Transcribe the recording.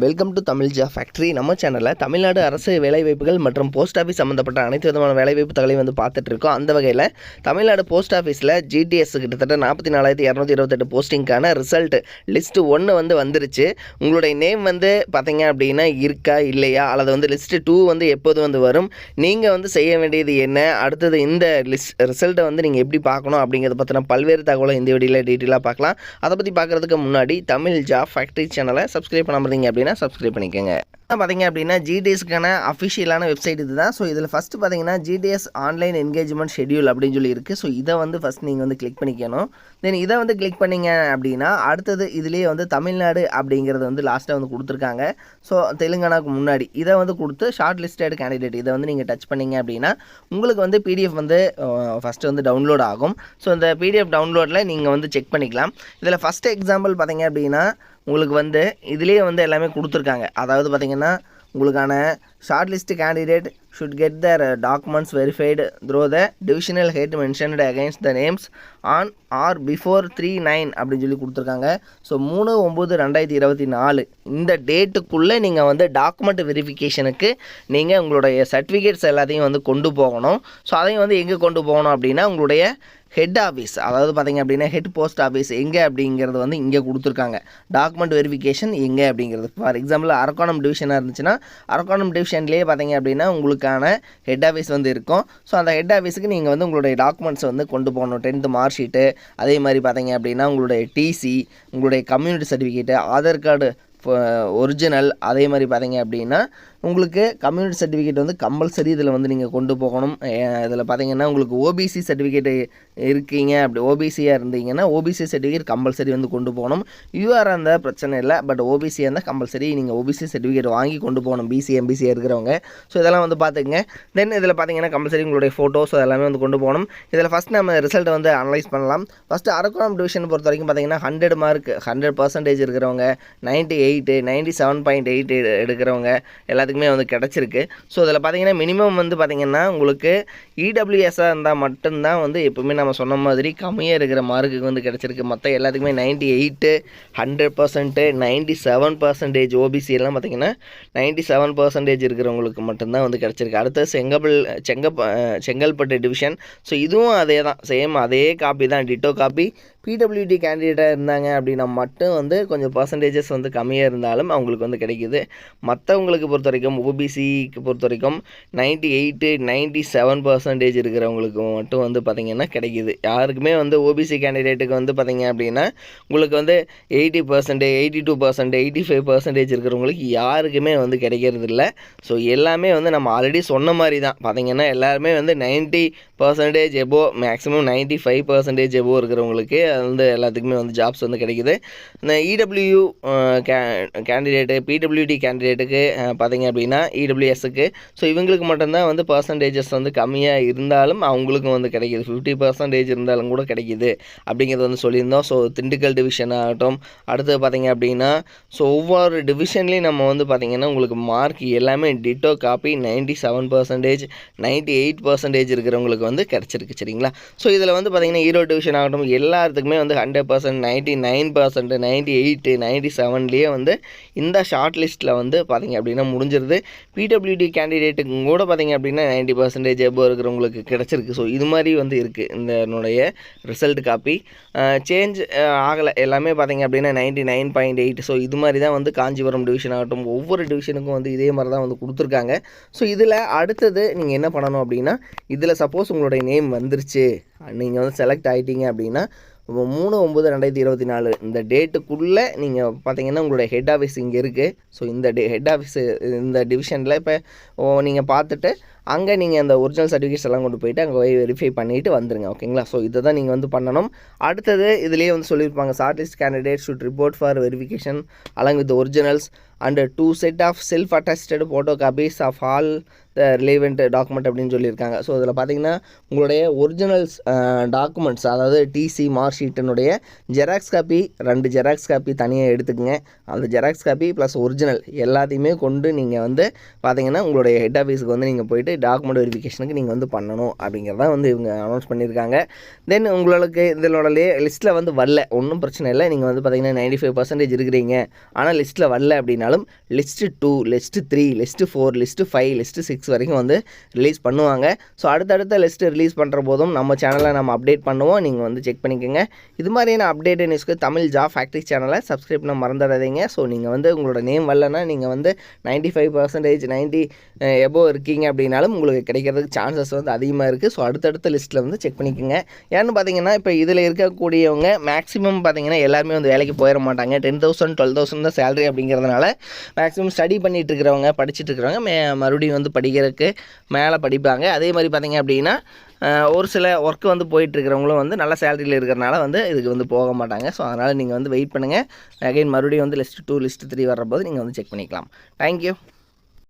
Welcome to Tamil job factory. நம்ம சேனலில் தமிழ்நாடு அரசு வேலைவாய்ப்புகள் மற்றும் போஸ்ட் ஆஃபீஸ் சம்மந்தப்பட்ட அனைத்து விதமான வேலைவாய்ப்பு தகவலையும் வந்து பார்த்துட்டு இருக்கோம். அந்த வகையில் தமிழ்நாடு போஸ்ட் ஆஃபீஸில் ஜிடிஎஸ் கிட்டத்தட்ட 44,228 போஸ்டிங்கான ரிசல்ட் லிஸ்ட்டு 1 வந்து வந்துருச்சு. உங்களுடைய நேம் வந்து பார்த்தீங்க அப்படின்னா இருக்கா இல்லையா, அல்லது வந்து லிஸ்ட்டு 2 வந்து எப்போது வந்து வரும், நீங்கள் வந்து செய்ய வேண்டியது என்ன, அடுத்தது இந்த ரிசல்ட்டை வந்து நீங்கள் எப்படி பார்க்கணும் அப்படிங்கிறத பற்றின பல்வேறு தகவலை இந்த வீடியோவில் டீட்டெயிலாக பார்க்கலாம். அதை பற்றி பார்க்குறதுக்கு முன்னாடி தமிழ் ஜாப் ஃபேக்ட்ரி சேனலை சப்ஸ்கிரைப் பண்ணாமல் அப்படின்னா சப்ஸ்கிரைப் பண்ணிக்கோங்க. பார்த்தீங்க அப்படின்னா ஜிடிஎஸ்க்கான அஃபிஷியலான வெப்சைட் இது தான். ஸோ இதில் ஃபஸ்ட்டு பார்த்தீங்கன்னா ஜிடிஎஸ் ஆன்லைன் என்கேஜ்மெண்ட் ஷெட்யூல் அப்படின்னு சொல்லி இருக்குது. ஸோ இதை வந்து ஃபஸ்ட் நீங்கள் வந்து கிளிக் பண்ணிக்கணும். தென் இதை வந்து கிளிக் பண்ணிங்க அப்படின்னா அடுத்தது இதுலேயே வந்து தமிழ்நாடு அப்படிங்கிறது வந்து லாஸ்ட்டாக வந்து கொடுத்துருக்காங்க. ஸோ தெலுங்கானாவுக்கு முன்னாடி இதை வந்து கொடுத்து ஷார்ட் லிஸ்டட் கேண்டிடேட் இதை வந்து நீங்கள் டச் பண்ணிங்க அப்படின்னா உங்களுக்கு வந்து பிடிஎஃப் வந்து ஃபஸ்ட்டு வந்து டவுன்லோட் ஆகும். ஸோ இந்த பிடிஎஃப் டவுன்லோடில் நீங்கள் வந்து செக் பண்ணிக்கலாம். இதில் ஃபஸ்ட்டு எக்ஸாம்பிள் பார்த்தீங்க அப்படின்னா உங்களுக்கு வந்து இதுலேயே வந்து எல்லாமே கொடுத்துருக்காங்க. அதாவது பார்த்திங்கன்னா உங்களுக்கான short list candidate should get their documents verified through the divisional head mentioned against the names on or before 3/9 அப்படின்னு சொல்லி கொடுத்துருக்காங்க. ஸோ 3/9/2024 இந்த டேட்டுக்குள்ளே நீங்கள் வந்து டாக்குமெண்ட் வெரிஃபிகேஷனுக்கு நீங்கள் உங்களுடைய சர்டிஃபிகேட்ஸ் எல்லாத்தையும் வந்து கொண்டு போகணும். ஸோ அதையும் வந்து எங்கே கொண்டு போகணும் அப்படின்னா உங்களுடைய ஹெட் ஆஃபீஸ், அதாவது பார்த்திங்க அப்படின்னா ஹெட் போஸ்ட் ஆஃபீஸ் எங்கே அப்படிங்கிறது வந்து இங்கே கொடுத்துருக்காங்க. டாக்குமெண்ட் வெரிஃபிகேஷன் எங்கே அப்படிங்கிறது ஃபார் எக்ஸாம்பிள் அரக்கோணம் டிவிஷனாக இருந்துச்சுன்னா அரக்கோணம் டிவிஷன்லேயே பார்த்திங்க அப்படின்னா உங்களுக்கான ஹெட் ஆஃபீஸ் வந்து இருக்கும். ஸோ அந்த ஹெட் ஆஃபீஸுக்கு நீங்கள் வந்து உங்களுடைய டாக்குமெண்ட்ஸ் வந்து கொண்டு போகணும். 10th மார்க் ஷீட்டு, அதே மாதிரி பார்த்திங்க அப்படின்னா உங்களுடைய டிசி, உங்களுடைய community certificate, Aadhaar card original, அதே மாதிரி பார்த்திங்க அப்படின்னா உங்களுக்கு கம்யூனிட்டி சர்டிஃபிகேட் வந்து கம்பல்சரி இதில் வந்து நீங்கள் கொண்டு போகணும். இதில் பார்த்திங்கன்னா உங்களுக்கு ஓபிசி சர்டிஃபிகேட் இருக்கீங்க, அப்படி ஓபிசியாக இருந்தீங்கன்னா ஓபிசி சர்டிஃபிகேட் கம்பல்சரி வந்து கொண்டு போகணும். யூஆர் இருந்தால் பிரச்சனை இல்லை, பட் ஓபிசியாக இருந்தால் கம்பல்சரி நீங்கள் ஓபிசி சர்டிஃபிகேட் வாங்கி கொண்டு போகணும், பிசி எம்பிசியாக இருக்கிறவங்க. ஸோ இதெல்லாம் வந்து பார்த்துக்குங்க. தென் இதில் பார்த்திங்கன்னா கம்பல்சரி உங்களுடைய ஃபோட்டோஸ் அதெல்லாமே வந்து கொண்டு போகணும். இதில் ஃபஸ்ட் நம்ம ரிசல்ட்டை வந்து அனலைஸ் பண்ணலாம். ஃபஸ்ட்டு அரக்கோணம் டிவிஷன் பொறுத்த வரைக்கும் பார்த்திங்கன்னா 100 மார்க் 100% இருக்கிறவங்க, 98 97.8 எடுக்கிறவங்க எல்லாத்துக்குமே வந்து கிடச்சிருக்கு. ஸோ இதில் பார்த்தீங்கன்னா மினிமம் வந்து பார்த்திங்கன்னா உங்களுக்கு இடபிள்யூஎஸ்ஸாக இருந்தால் மட்டும்தான் வந்து எப்பவுமே நம்ம சொன்ன மாதிரி கம்மியாக இருக்கிற மார்க்குக்கு வந்து கிடச்சிருக்கு. மற்ற எல்லாத்துக்குமே 98 100% 97% ஓபிசி எல்லாம் பார்த்திங்கன்னா 97% இருக்கிறவங்களுக்கு மட்டும்தான் வந்து கிடச்சிருக்கு. அடுத்து செங்கல்பட்டு டிவிஷன். ஸோ இதுவும் அதே தான், சேம் அதே காப்பி தான், டிட்டோ காப்பி. பிடபிள்யூடி கேண்டிடேட்டாக இருந்தாங்க அப்படின்னா மட்டும் வந்து கொஞ்சம் பர்சன்டேஜஸ் வந்து கம்மியாக இருந்தாலும் அவங்களுக்கு வந்து கிடைக்கிது. மற்றவங்களுக்கு பொறுத்த வரைக்கும் ஓபிசிக்கு பொறுத்த வரைக்கும் 98 97% இருக்கிறவங்களுக்கு மட்டும் வந்து பார்த்திங்கன்னா கிடைக்கிது. யாருக்குமே வந்து ஓபிசி கேண்டிடேட்டுக்கு வந்து பார்த்திங்க அப்படின்னா உங்களுக்கு வந்து 80% 82% 85% இருக்கிறவங்களுக்கு யாருக்குமே வந்து கிடைக்கிறது இல்லை. ஸோ எல்லாமே வந்து நம்ம ஆல்ரெடி சொன்ன மாதிரி தான் பார்த்திங்கன்னா எல்லாருமே வந்து 90% எபோ, மேக்ஸிமம் 95% எபோ இருக்கிறவங்களுக்கு அது வந்து எல்லாத்துக்குமே வந்து ஜாப்ஸ் வந்து கிடைக்கிது. இந்த இடபிள்யூ கேண்டிடேட்டு பிடபிள்யூடி கேண்டிடேட்டுக்கு பார்த்திங்க அப்படின்னா இடபிள்யூஎஸ்க்கு ஸோ இவங்களுக்கு மட்டும்தான் வந்து பர்சன்டேஜஸ் வந்து கம்மியாக இருந்தாலும் அவங்களுக்கும் வந்து கிடைக்கிது. 50% இருந்தாலும் கூட கிடைக்கிது அப்படிங்கிறது வந்து சொல்லியிருந்தோம். ஸோ திண்டுக்கல் டிவிஷன் ஆகட்டும், அடுத்தது பார்த்திங்க அப்படின்னா ஸோ ஒவ்வொரு டிவிஷன்லேயும் நம்ம வந்து பார்த்திங்கன்னா உங்களுக்கு மார்க் எல்லாமே டிட்டோ காப்பி 97% 98% இருக்கிறவங்களுக்கு வந்து கிடச்சிருக்கு. சரிங்களா? ஸோ இதில் வந்து பார்த்திங்கன்னா ஈரோடு டிவிஷன் ஆகட்டும் எல்லாத்துக்குமே வந்து 100% 99% 98 97லேயே வந்து இந்த ஷார்ட் லிஸ்ட்டில் வந்து பார்த்திங்க அப்படின்னா முடிஞ்சிருது. பிடபிள்யூடி கேண்டிடேட்டுக்கு கூட பார்த்திங்க அப்படின்னா 90% எபோ இருக்கிறவங்களுக்கு கிடச்சிருக்கு. ஸோ இது மாதிரி வந்து இருக்குது இந்த என்னுடைய ரிசல்ட் காப்பி. சேஞ்ச் ஆகலை, எல்லாமே பார்த்திங்க அப்படின்னா 99.8. ஸோ இது மாதிரி தான் வந்து காஞ்சிபுரம் டிவிஷன் ஆகட்டும் ஒவ்வொரு டிவிஷனுக்கும் வந்து இதே மாதிரி தான் வந்து கொடுத்துருக்காங்க. ஸோ இதில் அடுத்தது நீங்கள் என்ன பண்ணணும் அப்படின்னா இதில் சப்போஸ் உங்களுடைய நேம் வந்துருச்சு, நீங்கள் வந்து செலக்ட் ஆகிட்டீங்க அப்படின்னா 3/9/2024 இந்த டேட்டுக்குள்ளே நீங்கள் பார்த்தீங்கன்னா உங்களுடைய ஹெட் ஆஃபீஸ் இங்கே இருக்குது. ஸோ இந்த ஹெட் ஆஃபீஸு இந்த டிவிஷனில் இப்போ நீங்கள் பார்த்துட்டு அங்கே நீங்கள் அந்த ஒரிஜினல் சர்டிஃபிகேட்ஸ் எல்லாம் கொண்டு போயிட்டு அங்கே வெரிஃபை பண்ணிவிட்டு வந்துடுங்க. ஓகேங்களா? ஸோ இதை தான் நீங்கள் வந்து பண்ணணும். அடுத்தது இதுலேயே வந்து சொல்லியிருப்பாங்க short list candidate should report for verification along with originals and 2 set of self-attested photocopies of all relevant document அப்படின்னு சொல்லியிருக்காங்க. ஸோ இதில் பார்த்தீங்கன்னா உங்களுடைய ஒரிஜினல்ஸ் டாக்குமெண்ட்ஸ், அதாவது டிசி மார்க் ஷீட்டினுடைய ஜெராக்ஸ் காப்பி 2 ஜெராக்ஸ் காப்பி தனியாக எடுத்துக்கங்க. அந்த ஜெராக்ஸ் காப்பி ப்ளஸ் ஒரிஜினல் எல்லாத்தையுமே கொண்டு நீங்கள் வந்து பார்த்தீங்கன்னா உங்களுடைய ஹெட் ஆஃபீஸுக்கு வந்து நீங்கள் போயிட்டு டாக்குமெண்ட் வெரிஃபிகேஷனுக்கு நீங்கள் வந்து பண்ணணும் அப்படிங்கிறத வந்து இவங்க அனௌன்ஸ் பண்ணியிருக்காங்க. தென் உங்களுக்கு இதனோட லிஸ்ட்டில் வந்து வரல, ஒன்றும் பிரச்சனை இல்லை. நீங்கள் வந்து பார்த்தீங்கன்னா 95% இருக்கிறீங்க, ஆனால் லிஸ்ட்டில் வரல அப்படின்னாலும் list 2, list 3, list 4, list 5, list 6 வரைக்கும் வந்து ரிலீஸ் பண்ணுவாங்க. ஸோ அடுத்தடுத்த லிஸ்ட்டு ரிலீஸ் பண்ணுற போதும் நம்ம சேனலில் நம்ம அப்டேட் பண்ணுவோம், நீங்கள் வந்து செக் பண்ணிக்கோங்க. இது மாதிரியான அப்டேட் நியூஸ்க்கு தமிழ் ஜாப் ஃபேக்ட்ரி சேனலை சப்ஸ்கிரைப் பண்ண மறந்துடாதீங்க. ஸோ நீங்கள் வந்து உங்களோட நேம் வரலன்னா நீங்கள் வந்து 95%, 90 எபோவ் இருக்கீங்க அப்படின்னாலும் உங்களுக்கு கிடைக்கிறதுக்கு சான்சஸ் வந்து அதிகமாக இருக்குது. ஸோ அடுத்தடுத்த லிஸ்ட்டில் வந்து செக் பண்ணிக்கோங்க. ஏன்னு பார்த்தீங்கன்னா இப்போ இதில் இருக்கக்கூடியவங்க மேக்ஸிமம் பார்த்தீங்கன்னா எல்லாருமே வந்து வேலைக்கு போயிட மாட்டாங்க. 10,000 12,000 தான் சேலரி அப்படிங்கிறதுனால மேக்ஸிமம் ஸ்டடி பண்ணிகிட்டு இருக்கிறவங்க, படிச்சுட்டு இருக்கிறவங்க மறுபடியும் வந்து படிக்கிறதுக்கு மேலே படிப்பாங்க. அதே மாதிரி பார்த்தீங்க அப்படின்னா ஒரு சில ஒர்க்கு வந்து போயிட்டுருக்கிறவங்களும் வந்து நல்ல சேலரியில் இருக்கிறனால வந்து இதுக்கு வந்து போக மாட்டாங்க. ஸோ அதனால் நீங்கள் வந்து வெயிட் பண்ணுங்கள். அகைன் மறுபடியும் வந்து லிஸ்ட்டு 2, லிஸ்ட்டு 3 வர்றபோது நீங்கள் வந்து செக் பண்ணிக்கலாம். தேங்க்யூ.